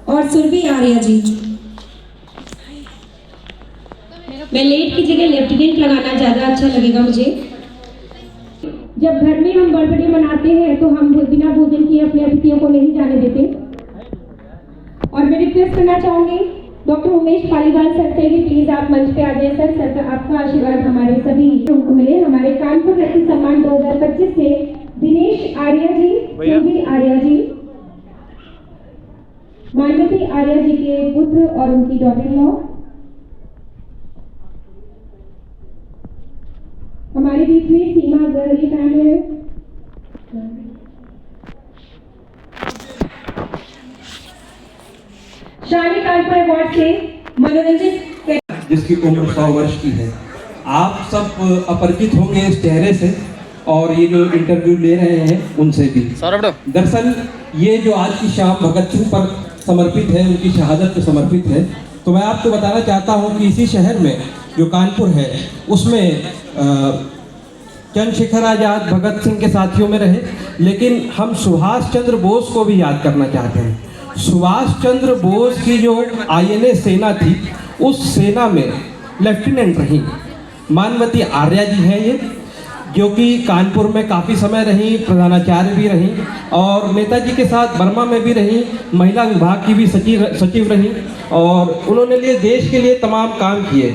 और सुरभि आर्या जी। मैं लेट की जगह लेफ्टिनेंट लगाना ज़्यादा अच्छा लगेगा मुझे। जब घर में हम बर्थडे मनाते हैं तो हम बिना भोजन किए अपने अतिथियों को नहीं जाने देते। और मैं रिक्वेस्ट करना चाहूँगी डॉक्टर उमेश पालीवाल सर से भी प्लीज आप मंच पे आ जाए। सर का आपका आशीर्वाद हमारे सभी को मिले। हमारे कानपुर रत्न सम्मान 2025 से दिनेश आर्या जी, सुरभि आर्या जी, मानवती आर्या जी के पुत्र और उनकी डॉटर इन लॉ हमारे बीच में सीमा गहरी फैमिली है। शानी कानपुर अवार्ड से मनोरंजन जिसकी उम्र 100 वर्ष की है। आप सब अपरिचित होंगे इस चेहरे से और ये जो इंटरव्यू ले रहे हैं उनसे भी। दरअसल ये जो आज की शाम भगत सिंह पर समर्पित है, उनकी शहादत पे समर्पित है। तो मैं आपको बताना चाहता हूँ कि इसी शहर में जो कानपुर है उसमें चंद्रशेखर आजाद भगत सिंह के साथियों में रहे, लेकिन हम सुभाष चंद्र बोस को भी याद करना चाहते हैं। सुभाष चंद्र बोस की जो आईएनए सेना थी उस सेना में लेफ्टिनेंट रही मानवती आर्या जी हैं ये, जो कि कानपुर में काफ़ी समय रही, प्रधानाचार्य भी रही और नेताजी के साथ बर्मा में भी रही, महिला विभाग की भी सचिव रही और उन्होंने लिए देश के लिए तमाम काम किए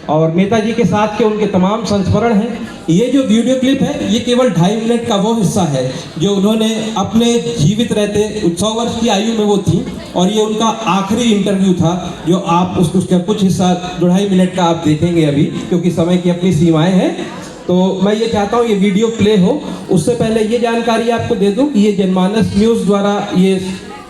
और नेताजी के साथ के उनके तमाम संस्मरण हैं। ये जो वीडियो क्लिप है ये केवल 2.5 मिनट का वो हिस्सा है जो उन्होंने अपने जीवित रहते 100 वर्ष की आयु में वो थी और ये उनका आखिरी इंटरव्यू था जो आप उसका कुछ हिस्सा 2.5 मिनट का आप देखेंगे अभी, क्योंकि समय की अपनी सीमाएं हैं। तो मैं ये चाहता हूँ ये वीडियो प्ले हो। उससे पहले ये जानकारी आपको दे दूँ कि ये जनमानस न्यूज़ द्वारा ये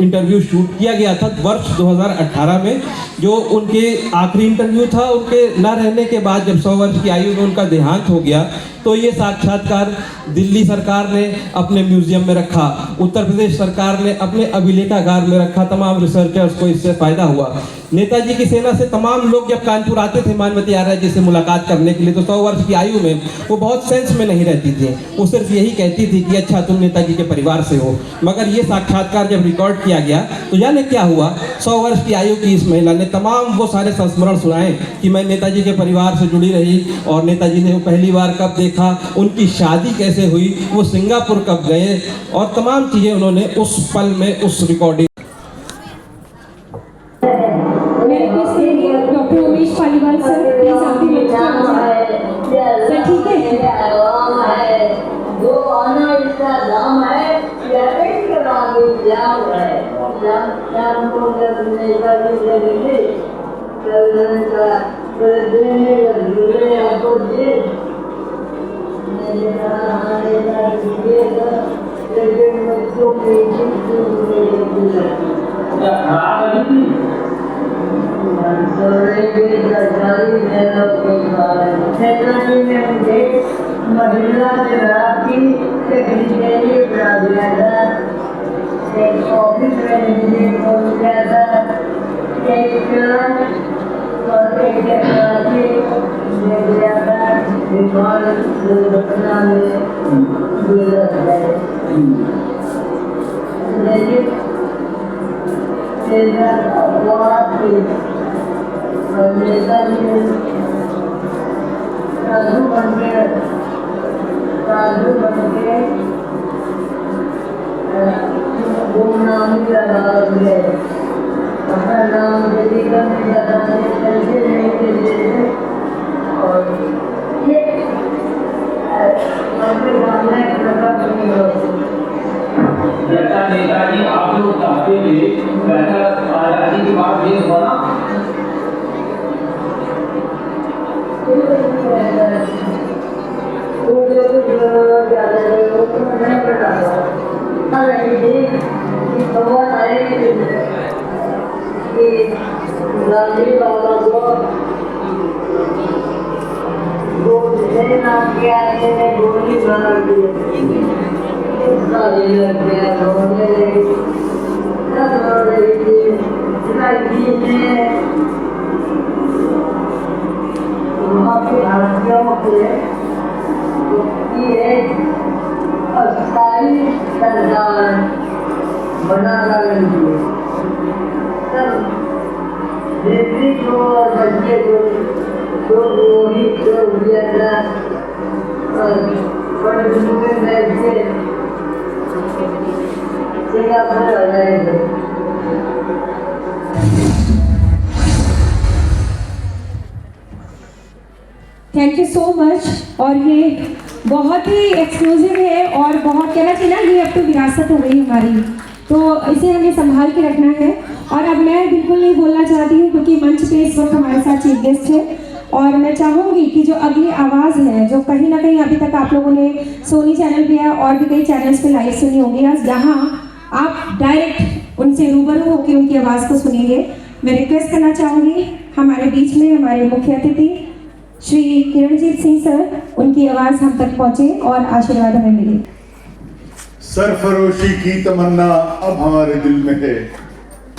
इंटरव्यू शूट किया गया था वर्ष 2018 में, जो उनके आखिरी इंटरव्यू था। उनके न रहने के बाद जब 100 वर्ष की आयु में उनका देहांत हो गया तो ये साक्षात्कार दिल्ली सरकार ने अपने म्यूजियम में रखा, उत्तर प्रदेश सरकार ने अपने अभिलेखागार में रखा, तमाम रिसर्चर्स को इससे फायदा हुआ। नेताजी की सेना से तमाम लोग जब कानपुर आते थे मानवती आर्या जी से मुलाकात करने के लिए तो 100 वर्ष की आयु में वो बहुत सेंस में नहीं रहती थी, वो सिर्फ यही कहती थी कि अच्छा तुम नेताजी के परिवार से हो। मगर ये साक्षात्कार जब रिकॉर्ड किया गया तो जाने क्या हुआ, 100 वर्ष की आयु की इस महिला ने तमाम वो सारे संस्मरण सुनाए कि मैं नेताजी के परिवार से जुड़ी रही और नेताजी ने वो पहली बार कब देखा, उनकी शादी कैसे हुई, वो सिंगापुर कब गए और तमाम चीज़ें उन्होंने उस पल में उस recording. Doctor Umesh Paliwal sir please आप भी सर ठीक है। जो आना इसका नाम है या एक नाम है नाम को करने का भी करने का देने का जुड़े आपको दे लेकिन मुझको महिला की बना दिया था, एक ऑफिस में खोल दिया था, एक और एक ले दिया था, विमान दुर्घटना में गुजर गए। लेकिन अपवाद थी और नेताजी साधु बन के गुमनामी लगा दिए, अपना नाम जल्दी करने लगाने चलते नहीं के लिए और ये अपने सामने प्रकट नहीं हो। जैसा नेताजी आप लोग चाहते थे वैसा आजादी के बाद ये हुआ ना। गांधी बाबा को नाम किया गोली मार दी, भारतीयों के अस्थायी सरकार बना रही है। तो वही जो हुआ था बड़े दिन में बैठे सिंगापुर आ गए थे। Thank you so much. और ये बहुत ही एक्सक्लूसिव है और बहुत कहना चाहिए ना, ये अब तो विरासत हो गई हमारी, तो इसे हमें संभाल के रखना है। और अब मैं बिल्कुल नहीं बोलना चाहती हूँ क्योंकि मंच पे इस वक्त हमारे साथ चीफ गेस्ट है, और मैं चाहूँगी कि जो अगली आवाज़ है जो कहीं ना कहीं अभी तक आप लोगों ने सोनी चैनल पे या और भी कई चैनल्स पे लाइव सुनी होगी, आज जहाँ आप डायरेक्ट उनसे रूबरू होकर उनकी आवाज़ को सुनेंगे। मैं रिक्वेस्ट करना चाहूँगी हमारे बीच में हमारे मुख्य अतिथि श्री किरणजीत सिंह सर, उनकी आवाज़ हम तक पहुँचे और आशीर्वाद हमें मिले। सरफरोशी की तमन्ना अब हमारे दिल में है,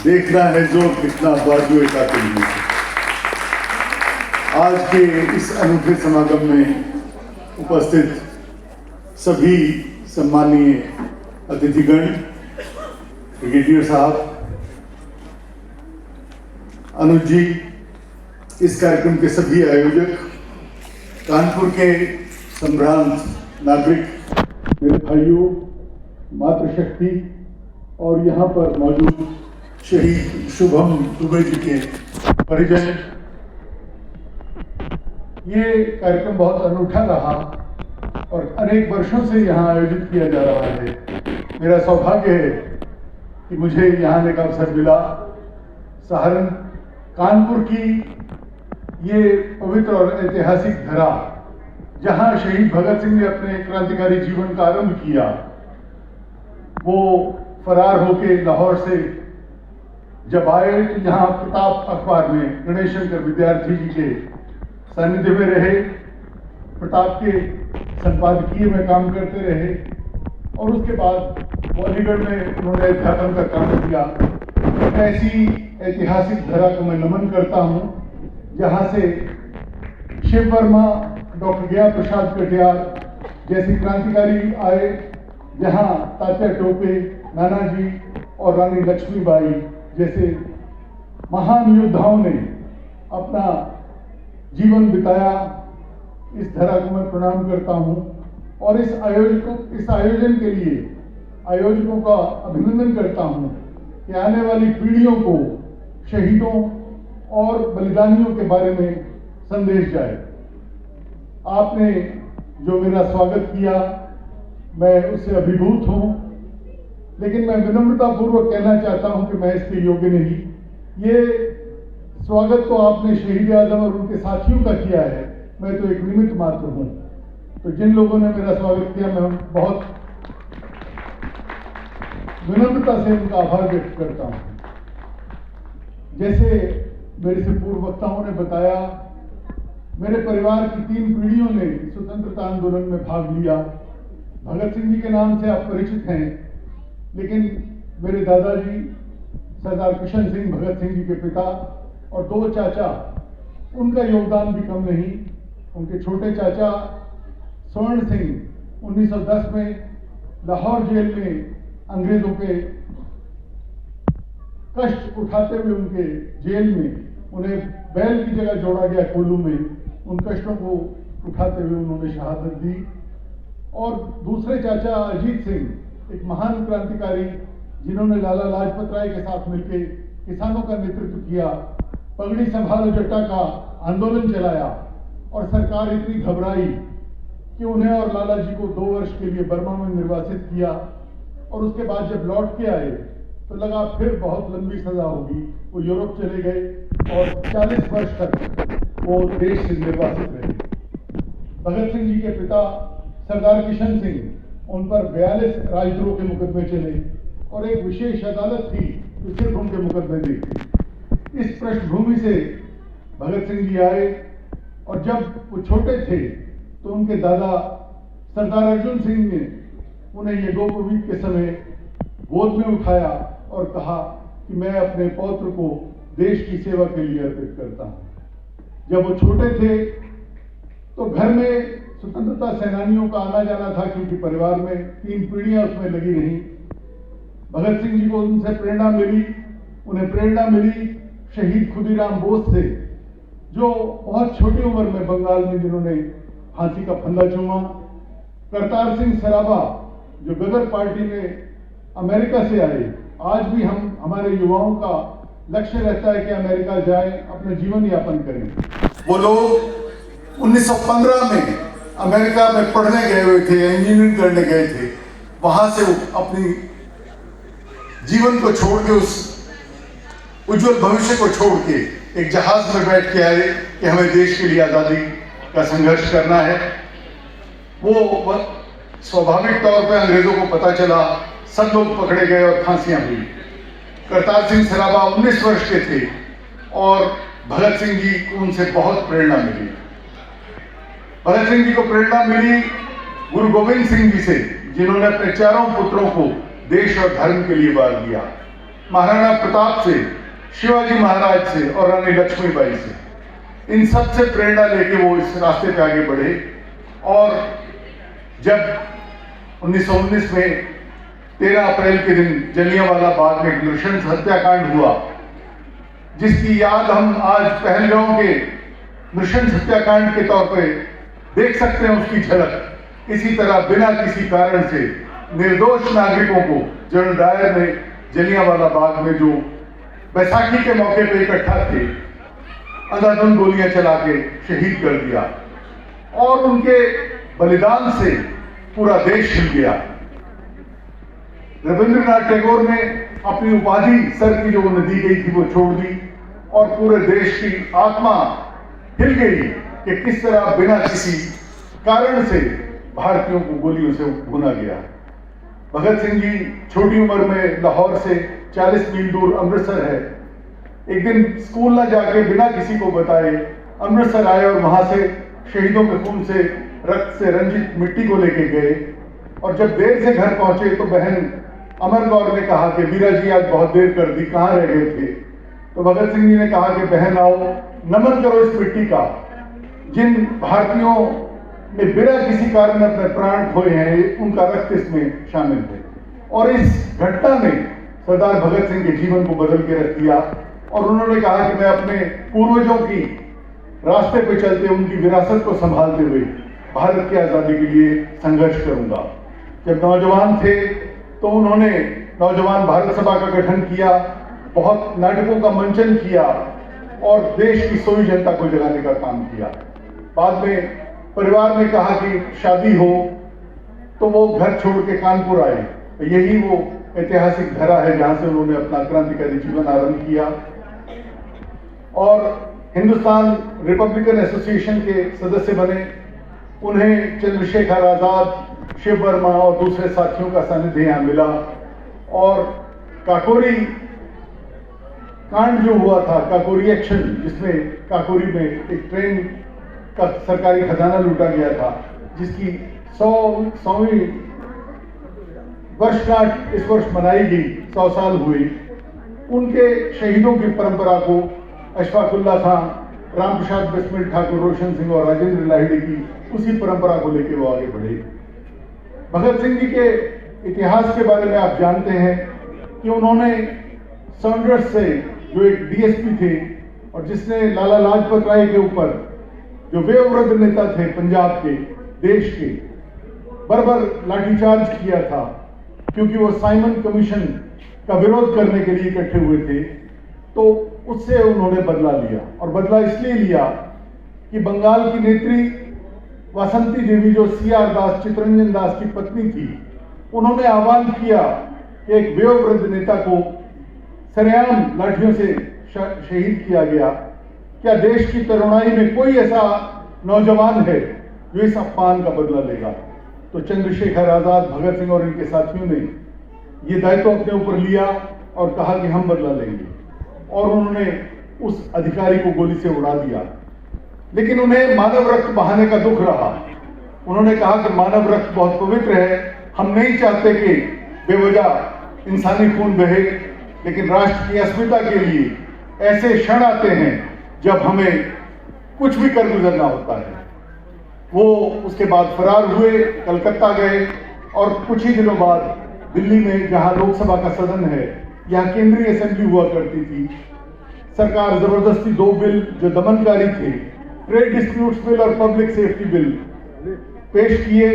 देखना है जोर कितना बाजुए का दिल में। आज के इस अनूठे समागम में उपस्थित सभी सम्मानीय अतिथिगण, ब्रिगेडियर साहब, अनुज जी, इस कार्यक्रम के सभी आयोजक, कानपुर के संभ्रांत नागरिक, मेरे भाइयों, मातृशक्ति और यहाँ पर मौजूद शहीद शुभम दुबे जी के परिजन। ये कार्यक्रम बहुत अनूठा रहा और अनेक वर्षों से यहाँ आयोजित किया जा रहा है। मेरा सौभाग्य है कि मुझे यहाँ आने का अवसर मिला। सहारन कानपुर की ये पवित्र और ऐतिहासिक धरा, जहाँ शहीद भगत सिंह ने अपने क्रांतिकारी जीवन का आरंभ किया, वो फरार होके लाहौर से जब आए तो यहाँ प्रताप अखबार में गणेश शंकर विद्यार्थी जी के सानिध्य में रहे, प्रताप के संपादकीय में काम करते रहे और उसके बाद अलीगढ़ में उन्होंने अध्यापन का काम किया। ऐसी ऐतिहासिक धरा को मैं नमन करता हूँ जहाँ से शिव वर्मा, डॉक्टर गया प्रसाद कटियार जैसे क्रांतिकारी आए, जहाँ तात्या टोपे, नानाजी और रानी लक्ष्मीबाई जैसे महान योद्धाओं ने अपना जीवन बिताया। इस धरा को मैं प्रणाम करता हूँ और इस आयोजन के लिए आयोजकों का अभिनंदन करता हूँ कि आने वाली पीढ़ियों को शहीदों और बलिदानियों के बारे में संदेश जाए। आपने जो मेरा स्वागत किया, मैं उससे अभिभूत हूँ, लेकिन मैं विनम्रतापूर्वक कहना चाहता हूँ कि मैं इसके योग्य नहीं। ये स्वागत तो आपने शहीद आजम और उनके साथियों का किया है, मैं तो एक निमित्त मात्र हूँ। तो जिन लोगों ने मेरा स्वागत किया, मैं बहुत विनम्रता से उनका आभार व्यक्त करता हूँ। जैसे मेरे से पूर्व वक्ताओं ने बताया, मेरे परिवार की 3 पीढ़ियों ने स्वतंत्रता आंदोलन में भाग लिया। भगत सिंह जी के नाम से आप परिचित हैं, लेकिन मेरे दादाजी सरदार किशन सिंह भगत सिंह जी के पिता और 2 चाचा, उनका योगदान भी कम नहीं। उनके छोटे चाचा स्वर्ण सिंह 1910 में लाहौर जेल में अंग्रेजों के कष्ट उठाते हुए उनके जेल में उन्हें बैल की जगह जोड़ा गया कोल्लू में, उन कष्टों को उठाते हुए उन्होंने शहादत दी। और दूसरे चाचा अजीत सिंह, एक महान क्रांतिकारी जिन्होंने लाला लाजपत राय के साथ मिलकर किसानों का नेतृत्व किया, पगड़ी संभालो जट्टा का आंदोलन चलाया और सरकार इतनी घबराई कि उन्हें और लाला जी को 2 वर्ष के लिए बर्मा में निर्वासित किया और उसके बाद जब लौट के आए तो लगा फिर बहुत लंबी सजा होगी। वो यूरोप चले गए और 40 वर्ष तक वो देश से निर्वासित रहे। भगत सिंह जी के पिता सरदार किशन सिंह, उन पर 42 राजद्रोह के मुकदमे चले और एक विशेष अदालत थी जो सिर्फ उनके मुकदमे देखती। इस पृष्ठभूमि से भगत सिंह जी आए और जब वो छोटे थे तो उनके दादा सरदार अर्जुन सिंह ने उन्हें ये गोपवीत के समय गोद में उठाया और कहा कि मैं अपने पौत्र को देश की सेवा के लिए अर्पित करता हूँ। जब वो छोटे थे तो घर में स्वतंत्रता सेनानियों का आना जाना था, क्योंकि परिवार में 3 पीढ़ियां उसमें लगी रही। भगत सिंह जी को उनसे प्रेरणा मिली, उन्हें प्रेरणा मिली शहीद खुदीराम बोस से, जो बहुत छोटी उम्र में बंगाल में जिन्होंने फांसी का फंदा चूमा, करतार सिंह सराबा जो गदर पार्टी में अमेरिका से आए। आज भी हमारे युवाओं का लक्ष्य रहता है कि अमेरिका जाएं, अपना जीवन यापन करें। वो लोग 1915 में अमेरिका में पढ़ने गए हुए थे, इंजीनियरिंग करने गए थे। वहां से अपनी जीवन को छोड़ के, उस उज्जवल भविष्य को छोड़ के एक जहाज में बैठ के आए कि हमें देश के लिए आजादी का संघर्ष करना है। वो स्वाभाविक तौर पर अंग्रेजों को पता चला, सब लोग पकड़े गए और फांसियां हुई। करतार सिंह सराबा 19 वर्ष के थे और भगत सिंह जी को उनसे बहुत प्रेरणा मिली। भगत सिंह जी को प्रेरणा मिली गुरु गोविंद सिंह जी से, जिन्होंने अपने चारों पुत्रों को देश और धर्म के लिए वार दिया। महाराणा प्रताप से, शिवाजी महाराज से और रानी लक्ष्मीबाई से। इन सब से प्रेरणा लेके वो इस रास्ते पे आगे बढ़े। और जब 1919 में 13 अप्रैल के दिन जलियांवाला बाग में नृशंस हत्याकांड हुआ, जिसकी याद हम आज पहलगांव के नृशंस हत्याकांड के तौर पे देख सकते हैं, उसकी झलक। इसी तरह बिना किसी कारण से निर्दोष नागरिकों को जनरल डायर ने जलियांवाला बाग में, जो बैसाखी के मौके पे इकट्ठा थे, अंधाधुंध गोलियां चला के शहीद कर दिया। और उनके बलिदान से पूरा देश हिल गया। रविंद्रनाथ टैगोर ने अपनी उपाधि सर की जो उन्हें दी गई थी वो छोड़ दी, और पूरे देश की आत्मा हिल गई कि किस तरह बिना किसी कारण से भारतीयों को गोलियों से भुना गया। भगत सिंह जी छोटी उम्र में लाहौर से 40 मील दूर अमृतसर है, एक दिन स्कूल न जाके बिना किसी को बताए अमृतसर आए और वहां से शहीदों के खून से, रक्त से रंजित मिट्टी को लेके गए। और जब देर से घर पहुंचे तो बहन अमर कौर ने कहा कि वीरा जी आज बहुत देर कर दी, कहाँ रह गए थे? तो भगत सिंह जी ने कहा कि बहन आओ, नमन करो इस मिट्टी का, जिन भारतीयों ने बिना किसी कारण अपने प्राण खोए हैं, उनका रक्त इसमें शामिल थे। और इस घटना ने सरदार भगत सिंह के जीवन को बदल के रख दिया। और उन्होंने कहा कि मैं अपने पूर्वजों की रास्ते पे चलते, उनकी विरासत को संभालते हुए भारत की आजादी के लिए संघर्ष करूंगा। जब नौजवान थे तो उन्होंने नौजवान भारत सभा का गठन किया, बहुत नाटकों का मंचन किया और देश की सोई जनता को जगाने का काम किया। बाद में परिवार ने कहा कि शादी हो, तो वो घर छोड़ के कानपुर आए। यही वो ऐतिहासिक धरा है जहां से उन्होंने अपना क्रांतिकारी जीवन आरंभ किया। और हिंदुस्तान रिपब्लिकन एसोसिएशन के सदस्य बने। उन्हें चंद्रशेखर आजाद, शिव वर्मा और दूसरे साथियों का सानिध्य यहाँ मिला। और काकोरी कांड जो हुआ था, काकोरी एक्शन, जिसमें काकोरी में एक ट्रेन का सरकारी खजाना लूटा गया था, जिसकी 100वीं वर्षगांठ इस वर्ष मनाई गई, 100 साल हुए। उनके शहीदों की परंपरा को अशफाकुल्ला खां, रामप्रसाद बिस्मिल ठाकुर, रोशन सिंह और राजेंद्र लाहिड़ी की उसी परंपरा को लेकर वो आगे बढ़े। भगत सिंह जी के इतिहास के बारे में आप जानते हैं कि उन्होंने सॉन्डर्स से, जो एक डीएसपी थे और जिसने लाला लाजपत राय के ऊपर, जो वयोवृद्ध नेता थे पंजाब के, देश के, बर्बर लाठीचार्ज किया था, क्योंकि वो साइमन कमीशन का विरोध करने के लिए इकट्ठे हुए थे। तो उससे उन्होंने बदला लिया, और बदला इसलिए लिया कि बंगाल की नेत्री वासंती देवी, जो सीआर दास, चितरंजन दास की पत्नी थी, उन्होंने आह्वान किया कि एक वयोवृद्ध नेता को सरेआम लाठियों से शहीद किया गया। क्या देश की तरुणाई में कोई ऐसा नौजवान है जो इस अपमान का बदला लेगा? तो चंद्रशेखर आजाद, भगत सिंह और इनके साथियों ने ये दायित्व अपने ऊपर लिया और कहा कि हम बदला लेंगे। और उन्होंने उस अधिकारी को गोली से उड़ा दिया। लेकिन उन्हें मानव रक्त बहाने का दुख रहा। उन्होंने कहा कि मानव रक्त बहुत पवित्र है, हम नहीं चाहते कि बेवजह इंसानी खून बहे, लेकिन राष्ट्र की अस्मिता के लिए ऐसे क्षण आते हैं जब हमें कुछ भी कर गुजरना होता है। वो उसके बाद फरार हुए, कलकत्ता गए और कुछ ही दिनों बाद दिल्ली में, जहां लोकसभा का सदन है, यहाँ केंद्रीय असेंबली हुआ करती थी, सरकार जबरदस्ती 2 बिल जो दमनकारी थे, ट्रेड डिस्प्यूट्स बिल और पब्लिक सेफ्टी बिल पेश किए।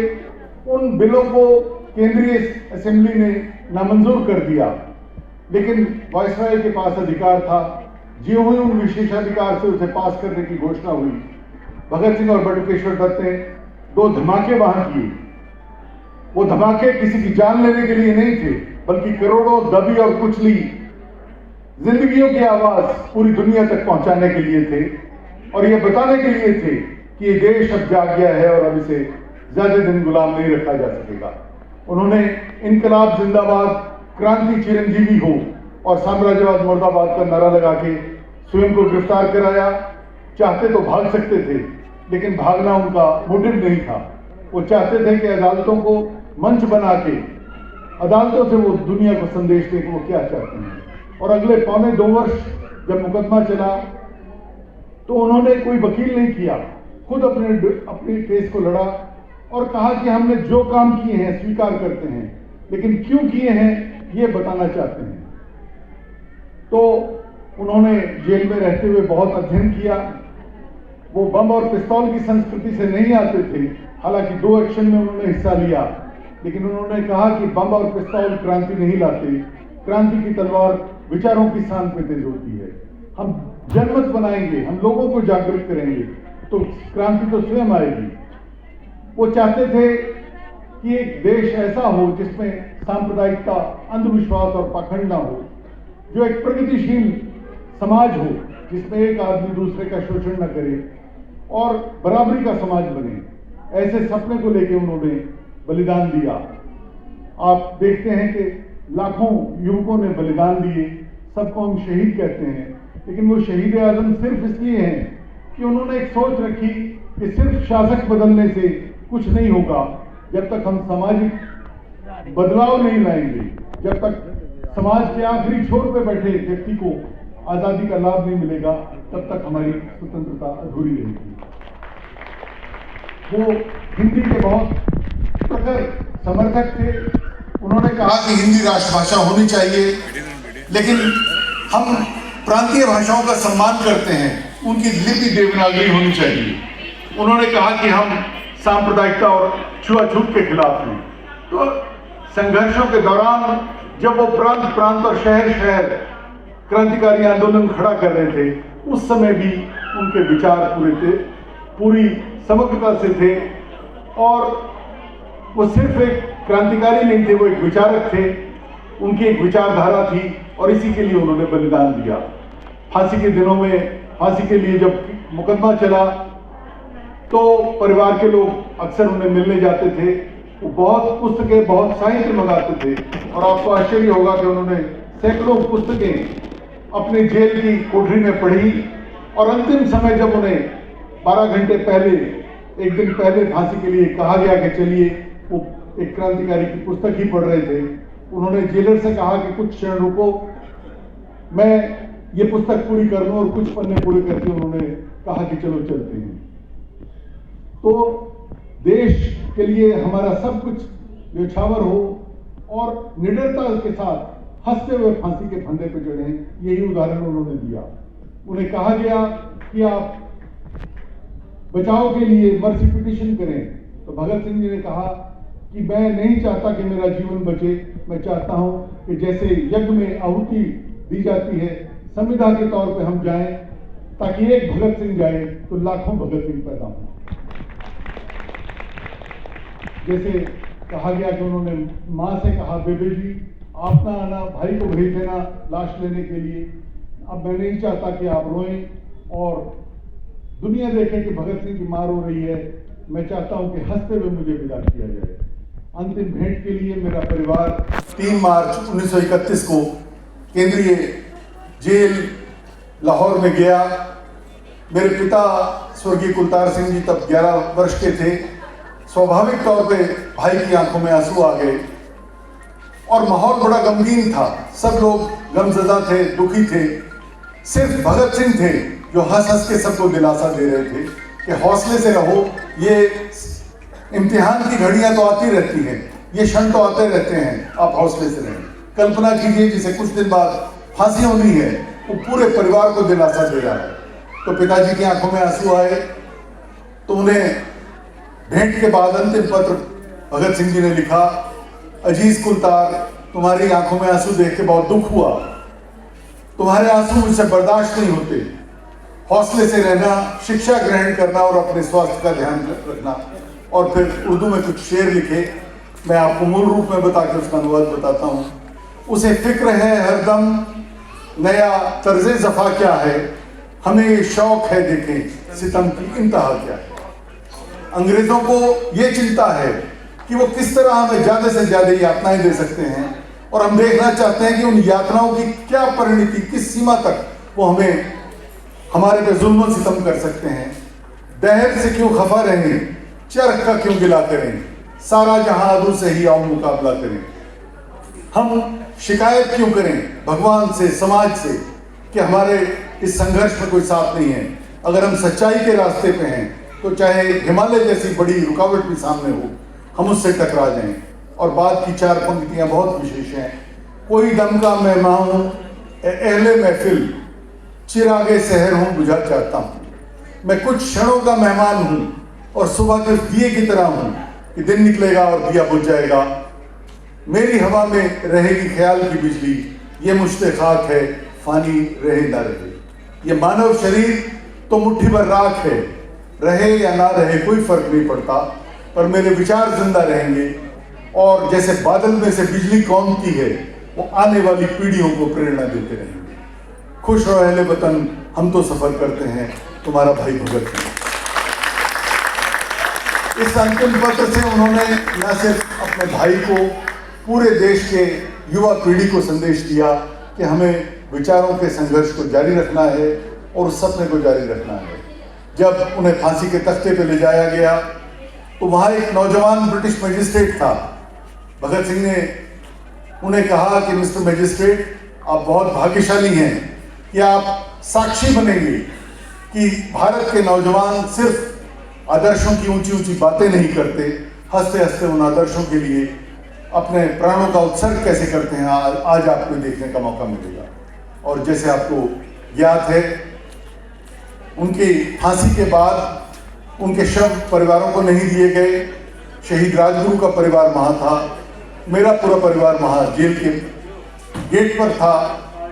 उन बिलों को केंद्रीय असेंबली ने नामंजूर कर दिया, लेकिन वायसराय के पास अधिकार था। जो हुई उन विशेषाधिकार से उसे पास करने की घोषणा हुई। भगत सिंह और बटुकेश्वर दत्त ने 2 धमाके वहां किए। वो धमाके किसी की जान लेने के लिए नहीं थे, बल्कि करोड़ों दबी और कुचली जिंदगियों की आवाज पूरी दुनिया तक पहुंचाने के लिए थे, और ये बताने के लिए थे कि ये देश अब जाग गया है और अब इसे ज्यादा दिन गुलाम नहीं रखा जा सकेगा। उन्होंने इनकलाब जिंदाबाद, क्रांति चिरंजीवी हो और साम्राज्यवाद मुर्दाबाद का नारा लगा के स्वयं को गिरफ्तार कराया। चाहते तो भाग सकते थे, लेकिन भागना उनका मोटिव नहीं था। वो चाहते थे कि अदालतों को मंच बना के अदालतों से वो दुनिया को संदेश दें कि वो क्या चाहते हैं। और अगले 1.25 वर्ष जब मुकदमा चला तो उन्होंने कोई वकील नहीं किया, खुद अपने केस को लड़ा और कहा कि हमने जो काम किए हैं स्वीकार करते हैं, लेकिन क्यों किए हैं ये बताना चाहते हैं। तो उन्होंने जेल में रहते हुए बहुत अध्ययन किया। वो बम और पिस्तौल की संस्कृति से नहीं आते थे, हालांकि 2 एक्शन में उन्होंने हिस्सा लिया, लेकिन उन्होंने कहा कि बम और पिस्तौल क्रांति नहीं लाते। क्रांति की तलवार विचारों की शान पे तेज होती है। हम जनमत बनाएंगे, हम लोगों को जागरूक करेंगे तो क्रांति तो स्वयं आएगी। वो चाहते थे कि एक देश ऐसा हो जिसमें सांप्रदायिकता, अंधविश्वास और पाखंड ना हो, जो एक प्रगतिशील समाज हो जिसमें एक आदमी दूसरे का शोषण न करे और बराबरी का समाज बने। ऐसे सपने को लेकर उन्होंने बलिदान दिया। आप देखते हैं कि लाखों युवकों ने बलिदान दिए। सबको हम शहीद कहते हैं, लेकिन वो शहीद आजम सिर्फ इसलिए हैं कि उन्होंने एक सोच रखी कि सिर्फ शासक बदलने से कुछ नहीं होगा। जब तक हम सामाजिक बदलाव नहीं लाएंगे, जब तक समाज के आखिरी छोर पे बैठे व्यक्ति को आजादी का लाभ नहीं मिलेगा, तब तक हमारी स्वतंत्रता अधूरी रहेगी। वो हिंदी के बहुत प्रखर समर्थक थे। उन्होंने कहा कि हिंदी राष्ट्रभाषा होनी चाहिए, लेकिन हम प्रांतीय भाषाओं का सम्मान करते हैं, उनकी लिपि देवनागरी होनी चाहिए। उन्होंने कहा कि हम सांप्रदायिकता और छुआछूत के खिलाफ हैं। तो संघर्षों के दौरान जब वो प्रांत प्रांत और शहर शहर क्रांतिकारी आंदोलन खड़ा कर रहे थे, उस समय भी उनके विचार पूरी समग्रता से थे। और वो सिर्फ एक क्रांतिकारी नहीं थे, वो एक विचारक थे। उनकी एक विचारधारा थी और इसी के लिए उन्होंने बलिदान दिया। फांसी के दिनों में, फांसी के लिए जब मुकदमा चला तो परिवार के लोग अक्सर उन्हें मिलने जाते थे। वो बहुत पुस्तकें, बहुत साहित्य मंगाते थे और आपको आश्चर्य होगा कि उन्होंने सैकड़ों पुस्तकें अपने जेल की कोठरी में पढ़ी। और अंतिम समय जब उन्हें 12 घंटे पहले, एक दिन पहले फांसी के लिए कहा गया कि चलिए, वो एक क्रांतिकारी की पुस्तक ही पढ़ रहे थे। उन्होंने जेलर से कहा कि कुछ क्षण रुको, मैं ये पुस्तक पूरी कर लूं, और कुछ पन्ने पूरे करके उन्होंने कहा कि चलो चलते हैं। तो देश के लिए हमारा सब कुछ न्यौछावर हो और निडरता के साथ हंसते हुए फांसी के फंदे पर चढ़े, यही उदाहरण उन्होंने दिया। उन्हें कहा गया कि आप बचाव के लिए मर्सी पिटिशन करें, तो भगत सिंह जी ने कहा कि मैं नहीं चाहता कि मेरा जीवन बचे, मैं चाहता हूं कि जैसे यज्ञ में आहुति दी जाती है, संविदा के तौर पे हम जाएं, ताकि एक भगत सिंह जाए तो लाखों भगत सिंह पैदा हों। जैसे कहा गया कि उन्होंने माँ से कहा, बेबे जी आप ना आना, भाई को भेज देना लाश लेने के लिए, अब मैं नहीं चाहता कि आप रोएं और दुनिया देखे कि भगत सिंह की माँ रो रही है, मैं चाहता हूं कि हंसते हुए मुझे विदा किया जाए। अंतिम भेंट के लिए मेरा परिवार 3 मार्च 1931 को केंद्रीय जेल लाहौर में गया। मेरे पिता स्वर्गीय कुलतार सिंह जी तब 11 वर्ष के थे। स्वाभाविक तौर पे भाई की आंखों में आंसू आ गए और माहौल बड़ा गमगीन था। सब लोग गमज़दा थे, दुखी थे। सिर्फ भगत सिंह थे जो हंस हंस के सबको दिलासा दे रहे थे कि हौसले से रहो, ये इम्तिहान की घड़ियां तो आती रहती हैं, ये क्षण तो आते रहते हैं, आप हौसले से रहें। कल्पना कीजिए जिसे कुछ दिन बाद फांसी होनी है, वो पूरे परिवार को दिलासा दे रहा है। तो पिताजी की आंखों में आंसू आए, तो उन्हें भेंट के बाद अंतिम पत्र भगत सिंह जी ने लिखा, अजीज कुलतार, तुम्हारी आंखों में आंसू देख के बहुत दुख हुआ, तुम्हारे आंसू मुझसे बर्दाश्त नहीं होते, हौसले से रहना, शिक्षा ग्रहण करना और अपने स्वास्थ्य का ध्यान रखना। और फिर उर्दू में कुछ शेर लिखे, मैं आपको मूल रूप में बता के उसका अनुवाद बताता हूँ। उसे फिक्र है हरदम नया तर्ज जफा क्या है, हमें ये शौक है देखें सितम की इंतहा क्या है। अंग्रेजों को ये चिंता है कि वो किस तरह हमें ज्यादा से ज्यादा यातनाएं दे सकते हैं, और हम देखना चाहते हैं कि उन यातनाओं की क्या परिणति, किस सीमा तक वो हमें हमारे पे जुल्म सितम कर सकते हैं। दहर से क्यों खफा रहें, चरख का क्यों गिला करें, सारा जहां अदू से ही आओ मुकाबला करें। हम शिकायत क्यों करें भगवान से, समाज से, कि हमारे इस संघर्ष में कोई साथ नहीं है। अगर हम सच्चाई के रास्ते पे हैं तो चाहे हिमालय जैसी बड़ी रुकावट भी सामने हो, हम उससे टकरा जाएं। और बाद की 4 पंक्तियां बहुत विशेष हैं। कोई दम का मेहमान अहले महफिल, चिरागे शहर हूं बुझा चाहता हूं। मैं कुछ क्षणों का मेहमान हूं और सुबह के दिए की तरह हूं कि दिन निकलेगा और दिया बुझ जाएगा। मेरी हवा में रहेगी ख्याल की बिजली, ये मुश्ते खाक है, फानी रहे ना रहे। ये मानव शरीर तो मुट्ठी भर राख है, रहे या ना रहे कोई फर्क नहीं पड़ता, पर मेरे विचार जिंदा रहेंगे। और जैसे बादल में से बिजली कौमती है, वो आने वाली पीढ़ियों को प्रेरणा देते रहेंगे। खुश रहो अहले वतन, हम तो सफर करते हैं, तुम्हारा भाई भगत सिंह। इस अंतिम पत्र से उन्होंने न सिर्फ अपने भाई को, पूरे देश के युवा पीढ़ी को संदेश दिया कि हमें विचारों के संघर्ष को जारी रखना है और उस सपने को जारी रखना है। जब उन्हें फांसी के तख्ते पर ले जाया गया तो वहाँ एक नौजवान ब्रिटिश मजिस्ट्रेट था। भगत सिंह ने उन्हें कहा कि मिस्टर मजिस्ट्रेट, आप बहुत भाग्यशाली हैं कि आप साक्षी बनेंगे कि भारत के नौजवान सिर्फ आदर्शों की ऊंची ऊंची बातें नहीं करते, हंसते हंसते उन आदर्शों के लिए अपने प्राणों का उत्सर्ग कैसे करते हैं, आज आपको देखने का मौका मिलेगा। और जैसे आपको ज्ञात है, उनकी फांसी के बाद उनके शव परिवारों को नहीं दिए गए। शहीद राजगुरु का परिवार वहाँ था, मेरा पूरा परिवार वहाँ जेल के गेट पर था,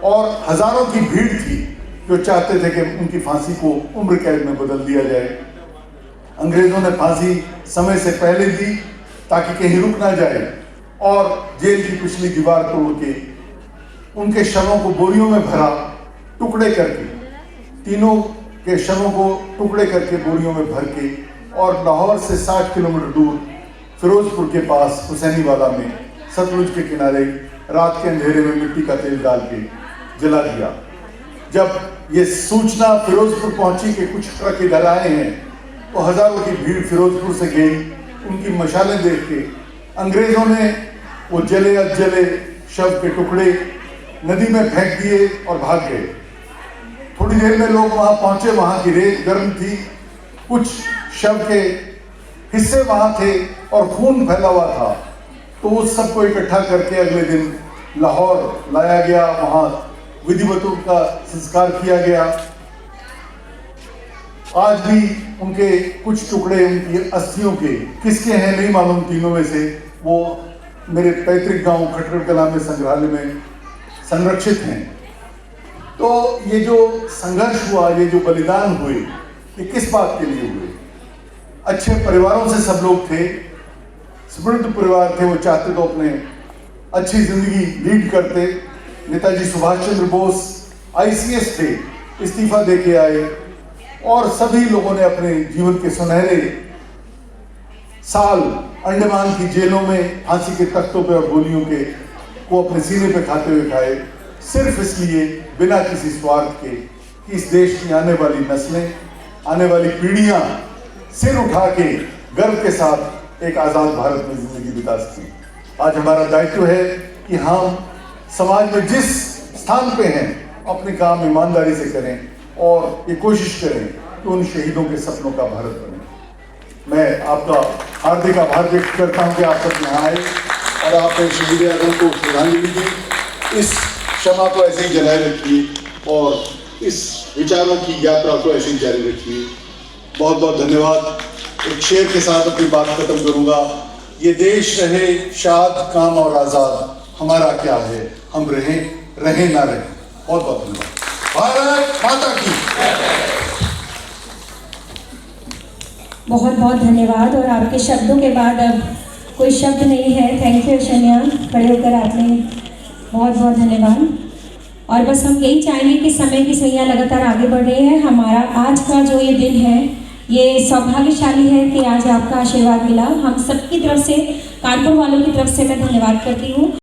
और हजारों की भीड़ थी जो चाहते थे कि उनकी फांसी को उम्र कैद में बदल दिया जाए। अंग्रेजों ने फांसी समय से पहले दी ताकि कहीं रुक ना जाए, और जेल की पिछली दीवार तोड़ के उनके शवों को बोरियों में भरा, टुकड़े करके, तीनों के शवों को टुकड़े करके बोरियों में भर के, और लाहौर से 60 किलोमीटर दूर फिरोजपुर के पास हुसैनीवाला में सतलुज के किनारे रात के अंधेरे में मिट्टी का तेल डाल के जला दिया। जब ये सूचना फिरोजपुर पहुंची कि कुछ ट्रक इधर आए हैं, तो हजारों की भीड़ फिरोजपुर से गई। उनकी मशालें देख के अंग्रेजों ने वो जले अधजले शव के टुकड़े नदी में फेंक दिए और भाग गए। थोड़ी देर में लोग वहां पहुंचे, वहां की रेत गर्म थी, कुछ शव के हिस्से वहां थे और खून फैला हुआ था। तो उस सबको इकट्ठा करके अगले दिन लाहौर लाया गया, वहां विधिवत उनका संस्कार किया गया। आज भी उनके कुछ टुकड़े उनकी अस्थियों के किसके हैं नहीं मालूम, तीनों में से वो मेरे पैतृक गांव खटखड़ कला में संग्रहालय में संरक्षित हैं। तो ये जो संघर्ष हुआ, ये जो बलिदान हुए, ये किस बात के लिए हुए? अच्छे परिवारों से सब लोग थे, समृद्ध परिवार थे, वो चाहते तो अपने अच्छी जिंदगी लीड करते। नेताजी सुभाष चंद्र बोस ICS थे, इस्तीफा दे के आए, और सभी लोगों ने अपने जीवन के सुनहरे साल अंडमान की जेलों में फांसी के तख्तों पे और गोलियों के को अपने सीने पे खाते हुए खाए, सिर्फ इसलिए, बिना किसी स्वार्थ के, कि इस देश की आने वाली नस्लें, आने वाली पीढ़ियां सिर उठा के गर्व के साथ एक आजाद भारत में जिंदगी बिता सकें। आज हमारा दायित्व है कि हम समाज में जिस स्थान पे हैं अपने काम ईमानदारी से करें और ये कोशिश करें कि उन शहीदों के सपनों का भारत बने। मैं आपका हार्दिक आभार व्यक्त करता हूं कि आप सब यहाँ आए और आपने शहीद आजम को श्रद्धांजलि दी। इस क्षमा को ऐसे ही जलाए रखिए। और इस विचारों की यात्रा को ऐसे ही जारी रखिए। बहुत बहुत धन्यवाद। एक शेर के साथ अपनी बात खत्म करूंगा। ये देश रहे शाद काम और आज़ाद, हमारा क्या है, हम रहें ना रहें। बहुत बहुत धन्यवाद। भारत माता की। बहुत बहुत धन्यवाद। और आपके शब्दों के बाद अब कोई शब्द नहीं है। थैंक यू शन्या, खड़े होकर आपने बहुत बहुत धन्यवाद। और बस हम यही चाहेंगे कि समय की सैया लगातार आगे बढ़ रही है। हमारा आज का जो ये दिन है ये सौभाग्यशाली है कि आज आपका आशीर्वाद मिला। हम सबकी तरफ से, कानपुर वालों की तरफ से मैं धन्यवाद करती हूँ।